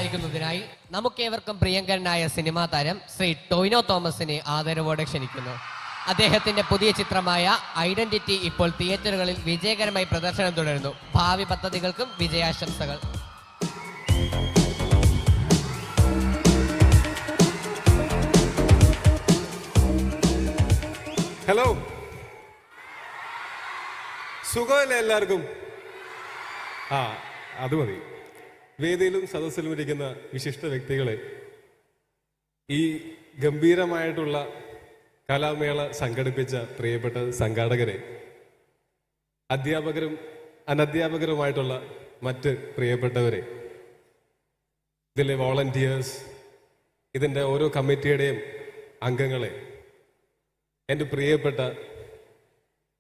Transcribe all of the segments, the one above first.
സംസാരിക്കുന്നതിനായി നമുക്കേവർക്കും പ്രിയങ്കരനായ സിനിമാ താരം ശ്രീ ടോവിനോ തോമസിനെ ആദരവോടെ ക്ഷണിക്കുന്നു. അദ്ദേഹത്തിന്റെ പുതിയ ചിത്രമായ ഐഡന്റിറ്റി ഇപ്പോൾ തിയേറ്ററുകളിൽ വിജയകരമായി പ്രദർശനം തുടരുന്നു. ഭാവി പദ്ധതികൾക്കും വിജയാശംസകൾ. ഹലോ, സുഖമല്ലേ എല്ലാവർക്കും? അത് മതി. വേദിയിലും സദസ്സിലും ഇരിക്കുന്ന വിശിഷ്ട വ്യക്തികളെ, ഈ ഗംഭീരമായിട്ടുള്ള കലാമേള സംഘടിപ്പിച്ച പ്രിയപ്പെട്ട സംഘാടകരെ, അധ്യാപകരും അനധ്യാപകരുമായിട്ടുള്ള മറ്റ് പ്രിയപ്പെട്ടവരെ, ഇതിലെ വോളണ്ടിയേഴ്സ്, ഇതിൻ്റെ ഓരോ കമ്മിറ്റിയുടെയും അംഗങ്ങളെ, എൻ്റെ പ്രിയപ്പെട്ട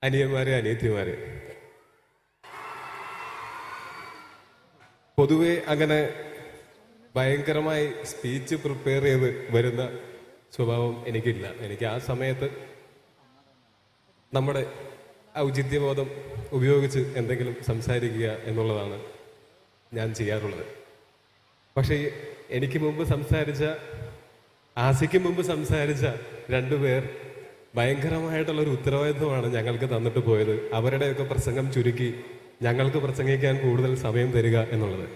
അനിയന്മാരെ, അനിയത്തിമാരെ, പൊതുവെ അങ്ങനെ ഭയങ്കരമായി സ്പീച്ച് പ്രിപ്പയർ ചെയ്ത് വരുന്ന സ്വഭാവം എനിക്കില്ല. എനിക്ക് ആ സമയത്ത് നമ്മുടെ ഔചിത്യബോധം ഉപയോഗിച്ച് എന്തെങ്കിലും സംസാരിക്കുക എന്നുള്ളതാണ് ഞാൻ ചെയ്യാറുള്ളത്. പക്ഷേ എനിക്ക് മുമ്പ് സംസാരിച്ച, ആസിക്ക് മുമ്പ് സംസാരിച്ച രണ്ടുപേർ ഭയങ്കരമായിട്ടുള്ളൊരു ഉത്തരവാദിത്വമാണ് ഞങ്ങൾക്ക് തന്നിട്ട് പോയത്. അവരുടെയൊക്കെ പ്രസംഗം ചുരുക്കി ഞങ്ങൾക്ക് പ്രസംഗിക്കാൻ കൂടുതൽ സമയം തരിക എന്നുള്ളത്.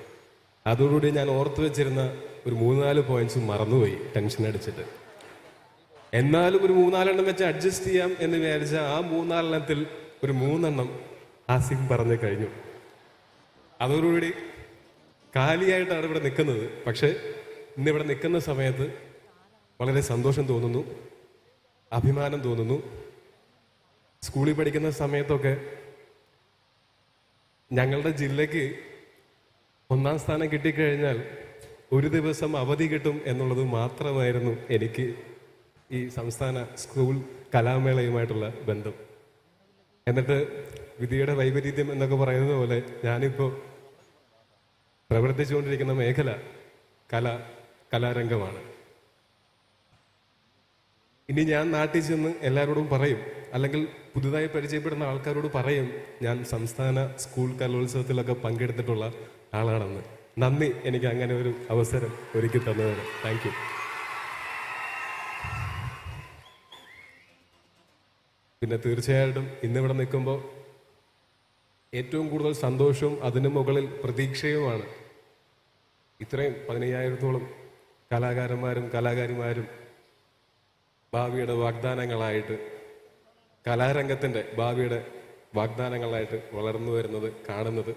അതോടുകൂടി ഞാൻ ഓർത്തു വെച്ചിരുന്ന ഒരു 3-4 പോയിന്റ്സും മറന്നുപോയി ടെൻഷൻ അടിച്ചിട്ട്. എന്നാലും ഒരു 3-4 വെച്ച് അഡ്ജസ്റ്റ് ചെയ്യാം എന്ന് വിചാരിച്ച ആ 3-4 ഒരു 3 ആസിഫ് പറഞ്ഞു കഴിഞ്ഞു. അതോടുകൂടി കാലിയായിട്ടാണ് ഇവിടെ നിൽക്കുന്നത്. പക്ഷെ ഇന്നിവിടെ നിൽക്കുന്ന സമയത്ത് വളരെ സന്തോഷം തോന്നുന്നു, അഭിമാനം തോന്നുന്നു. സ്കൂളിൽ പഠിക്കുന്ന സമയത്തൊക്കെ ഞങ്ങളുടെ ജില്ലയ്ക്ക് 1ാം സ്ഥാനം കിട്ടിക്കഴിഞ്ഞാൽ ഒരു ദിവസം അവധി കിട്ടും എന്നുള്ളത് മാത്രമായിരുന്നു എനിക്ക് ഈ സംസ്ഥാന സ്കൂൾ കലാമേളയുമായിട്ടുള്ള ബന്ധം. എന്നിട്ട് വിധിയുടെ വൈപരീത്യം എന്നൊക്കെ പറയുന്നത് പോലെ ഞാനിപ്പോൾ പ്രവർത്തിച്ചുകൊണ്ടിരിക്കുന്ന മേഖല കലാരംഗമാണ്. ഇനി ഞാൻ നാട്ടിൽ ചെന്ന് എല്ലാവരോടും പറയും, അല്ലെങ്കിൽ പുതുതായി പരിചയപ്പെടുന്ന ആൾക്കാരോട് പറയും, ഞാൻ സംസ്ഥാന സ്കൂൾ കലോത്സവത്തിലൊക്കെ പങ്കെടുത്തിട്ടുള്ള ആളാണെന്ന്. നന്ദി, എനിക്ക് അങ്ങനെ ഒരു അവസരം ഒരുക്കി തന്നതിന്. Thank you. പിന്നെ തീർച്ചയായിട്ടും ഇന്നിവിടെ നിൽക്കുമ്പോൾ ഏറ്റവും കൂടുതൽ സന്തോഷവും അതിനു മുകളിൽ പ്രതീക്ഷയുമാണ്. ഇത്രയും 15,000-ഓളം കലാകാരന്മാരും കലാകാരിമാരും ഭാവിയുടെ വാഗ്ദാനങ്ങളായിട്ട്, കലാരംഗത്തിൻ്റെ ഭാവിയുടെ വാഗ്ദാനങ്ങളായിട്ട് വളർന്നു വരുന്നത് കാണുന്നത്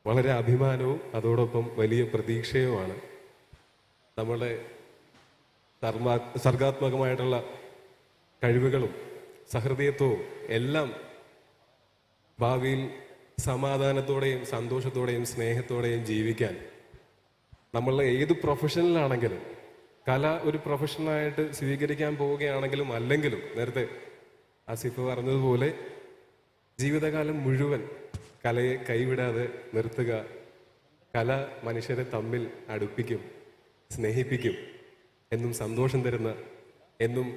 വളരെ അഭിമാനവും അതോടൊപ്പം വലിയ പ്രതീക്ഷയുമാണ്. നമ്മുടെ സർഗാത്മകമായിട്ടുള്ള കഴിവുകളും സഹൃദയത്വവും എല്ലാം ഭാവിയിൽ സമാധാനത്തോടെയും സന്തോഷത്തോടെയും സ്നേഹത്തോടെയും ജീവിക്കാൻ നമ്മളുടെ ഏത് പ്രൊഫഷനിലാണെങ്കിലും, കല ഒരു പ്രൊഫഷനായിട്ട് സ്വീകരിക്കാൻ പോവുകയാണെങ്കിലും അല്ലെങ്കിലും, നേരത്തെ ആസിഫ് പറഞ്ഞതുപോലെ ജീവിതകാലം മുഴുവൻ കലയെ കൈവിടാതെ നിർത്തുക. കല മനുഷ്യരെ തമ്മിൽ അടുപ്പിക്കും, സ്നേഹിപ്പിക്കും, എന്നും സന്തോഷം തരുന്ന, എന്നും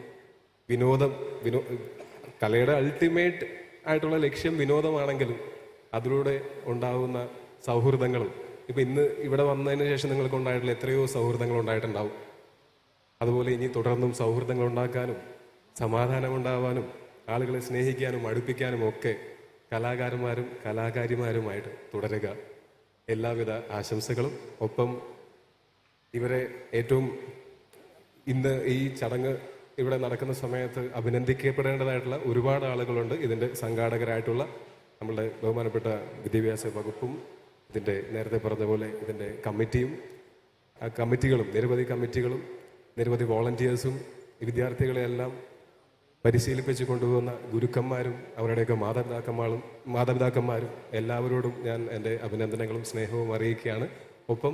കലയുടെ അൾട്ടിമേറ്റ് ആയിട്ടുള്ള ലക്ഷ്യം വിനോദമാണെങ്കിലും അതിലൂടെ ഉണ്ടാകുന്ന സൗഹൃദങ്ങളും, ഇപ്പം ഇന്ന് ഇവിടെ വന്നതിന് ശേഷം നിങ്ങൾക്ക് ഉണ്ടായിട്ടുള്ള എത്രയോ സൗഹൃദങ്ങൾ ഉണ്ടായിട്ടുണ്ടാവും. അതുപോലെ ഇനി തുടർന്നും സൗഹൃദങ്ങൾ ഉണ്ടാക്കാനും സമാധാനം ഉണ്ടാവാനും ആളുകളെ സ്നേഹിക്കാനും അടുപ്പിക്കാനും ഒക്കെ കലാകാരന്മാരും കലാകാരിമാരുമായിട്ട് തുടരുക. എല്ലാവിധ ആശംസകളും. ഒപ്പം ഇവരെ ഏറ്റവും ഇന്ന് ഈ ചടങ്ങ് ഇവിടെ നടക്കുന്ന സമയത്ത് അഭിനന്ദിക്കപ്പെടേണ്ടതായിട്ടുള്ള ഒരുപാട് ആളുകളുണ്ട്. ഇതിൻ്റെ സംഘാടകരായിട്ടുള്ള നമ്മളുടെ ബഹുമാനപ്പെട്ട വിദ്യാഭ്യാസ വകുപ്പും ഇതിൻ്റെ നേരത്തെ പറഞ്ഞ പോലെ ഇതിൻ്റെ കമ്മിറ്റികളും നിരവധി കമ്മിറ്റികളും നിരവധി വോളണ്ടിയേഴ്സും വിദ്യാർത്ഥികളെയെല്ലാം പരിശീലിപ്പിച്ച് കൊണ്ടുപോകുന്ന ഗുരുക്കന്മാരും അവരുടെയൊക്കെ മാതാപിതാക്കന്മാരും എല്ലാവരോടും ഞാൻ എൻ്റെ അഭിനന്ദനങ്ങളും സ്നേഹവും അറിയിക്കുകയാണ്. ഒപ്പം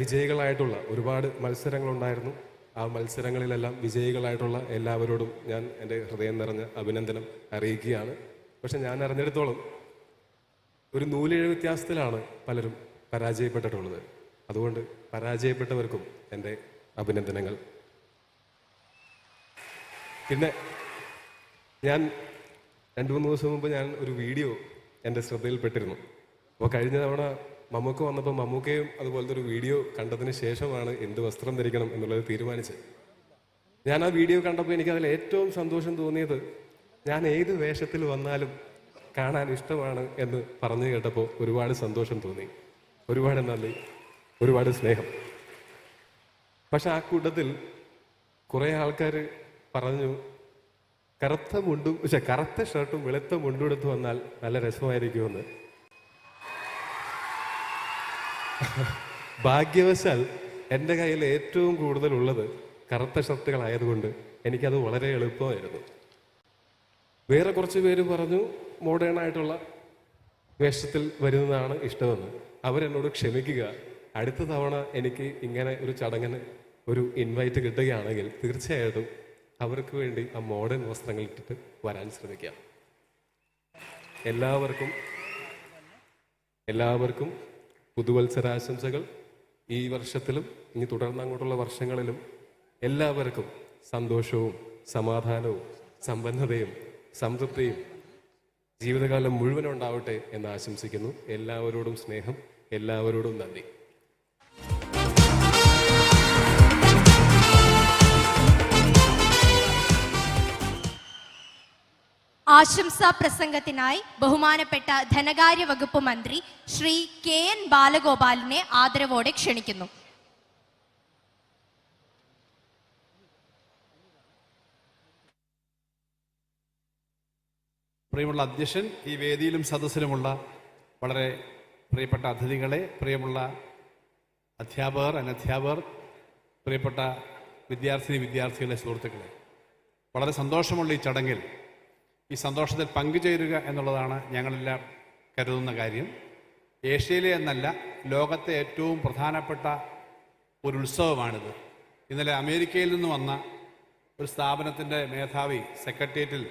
വിജയികളായിട്ടുള്ള ഒരുപാട് മത്സരങ്ങളുണ്ടായിരുന്നു. ആ മത്സരങ്ങളിലെല്ലാം വിജയികളായിട്ടുള്ള എല്ലാവരോടും ഞാൻ എൻ്റെ ഹൃദയം നിറഞ്ഞ അഭിനന്ദനം അറിയിക്കുകയാണ്. പക്ഷെ ഞാൻ അറിഞ്ഞിടത്തോളം ഒരു നൂലിഴ വ്യത്യാസത്തിലാണ് പലരും പരാജയപ്പെട്ടിട്ടുള്ളത്. അതുകൊണ്ട് പരാജയപ്പെട്ടവർക്കും എൻ്റെ അഭിനന്ദനങ്ങൾ. പിന്നെ ഞാൻ 2-3 ദിവസം മുമ്പ് ഞാൻ ഒരു വീഡിയോ എൻ്റെ ശ്രദ്ധയിൽപ്പെട്ടിരുന്നു. അപ്പോൾ കഴിഞ്ഞ തവണ മമ്മൂക്ക വന്നപ്പോൾ മമ്മൂക്കയും അതുപോലത്തെ ഒരു വീഡിയോ കണ്ടതിന് ശേഷമാണ് എന്ത് വസ്ത്രം ധരിക്കണം എന്നുള്ളത് തീരുമാനിച്ചത്. ഞാൻ ആ വീഡിയോ കണ്ടപ്പോൾ എനിക്കതിൽ ഏറ്റവും സന്തോഷം തോന്നിയത് ഞാൻ ഏത് വേഷത്തിൽ വന്നാലും കാണാൻ ഇഷ്ടമാണ് എന്ന് പറഞ്ഞു കേട്ടപ്പോൾ ഒരുപാട് സന്തോഷം തോന്നി. ഒരുപാട് നന്ദി, ഒരുപാട് സ്നേഹം. പക്ഷെ ആ കൂട്ടത്തിൽ കുറേ ആൾക്കാർ പറഞ്ഞു കറുത്ത ഷർട്ടും വെളുത്ത മുണ്ടും എടുത്ത് വന്നാൽ നല്ല രസമായിരിക്കുമെന്ന്. ഭാഗ്യവശാൽ എൻ്റെ കയ്യിൽ ഏറ്റവും കൂടുതലുള്ളത് കറുത്ത ഷർട്ടുകളായതുകൊണ്ട് എനിക്കത് വളരെ എളുപ്പമായിരുന്നു. വേറെ കുറച്ച് പേര് പറഞ്ഞു മോഡേൺ ആയിട്ടുള്ള വേഷത്തിൽ വരുന്നതാണ് ഇഷ്ടമെന്ന്. അവരെന്നോട് ക്ഷമിക്കുക, അടുത്ത തവണ എനിക്ക് ഇങ്ങനെ ഒരു ചടങ്ങിന് ഒരു ഇൻവൈറ്റ് കിട്ടുകയാണെങ്കിൽ തീർച്ചയായിട്ടും അവർക്ക് വേണ്ടി ആ മോഡേൺ വസ്ത്രങ്ങൾ ഇട്ടിട്ട് വരാൻ ശ്രമിക്കാം. എല്ലാവർക്കും പുതുവത്സരാശംസകൾ. ഈ വർഷത്തിലും ഇനി തുടർന്ന് അങ്ങോട്ടുള്ള വർഷങ്ങളിലും എല്ലാവർക്കും സന്തോഷവും സമാധാനവും സമ്പന്നതയും സംതൃപ്തിയും ജീവിതകാലം മുഴുവനും ഉണ്ടാവട്ടെ എന്ന് ആശംസിക്കുന്നു. എല്ലാവരോടും സ്നേഹം, എല്ലാവരോടും നന്ദി. ആശംസാ പ്രസംഗത്തിനായി ബഹുമാനപ്പെട്ട ധനകാര്യ വകുപ്പ് മന്ത്രി ശ്രീ KN ബാലഗോപാലിനെ ആദരവോടെ ക്ഷണിക്കുന്നു. പ്രിയമുള്ള അധ്യക്ഷൻ, ഈ വേദിയിലും സദസ്സിലുമുള്ള വളരെ പ്രിയപ്പെട്ട അതിഥികളെ, പ്രിയമുള്ള അധ്യാപകർ, അനധ്യാപകർ, പ്രിയപ്പെട്ട വിദ്യാർത്ഥികളെ, സുഹൃത്തുക്കളെ, വളരെ സന്തോഷമുള്ള ഈ ചടങ്ങിൽ ഈ സന്തോഷത്തിൽ പങ്കുചേരുക എന്നുള്ളതാണ് ഞങ്ങളെല്ലാം കരുതുന്ന കാര്യം. ഏഷ്യയിലെ എന്നല്ല, ലോകത്തെ ഏറ്റവും പ്രധാനപ്പെട്ട ഒരു ഉത്സവമാണിത്. ഇന്നലെ അമേരിക്കയിൽ നിന്ന് വന്ന ഒരു സ്ഥാപനത്തിൻ്റെ മേധാവി സെക്രട്ടേറിയറ്റിൽ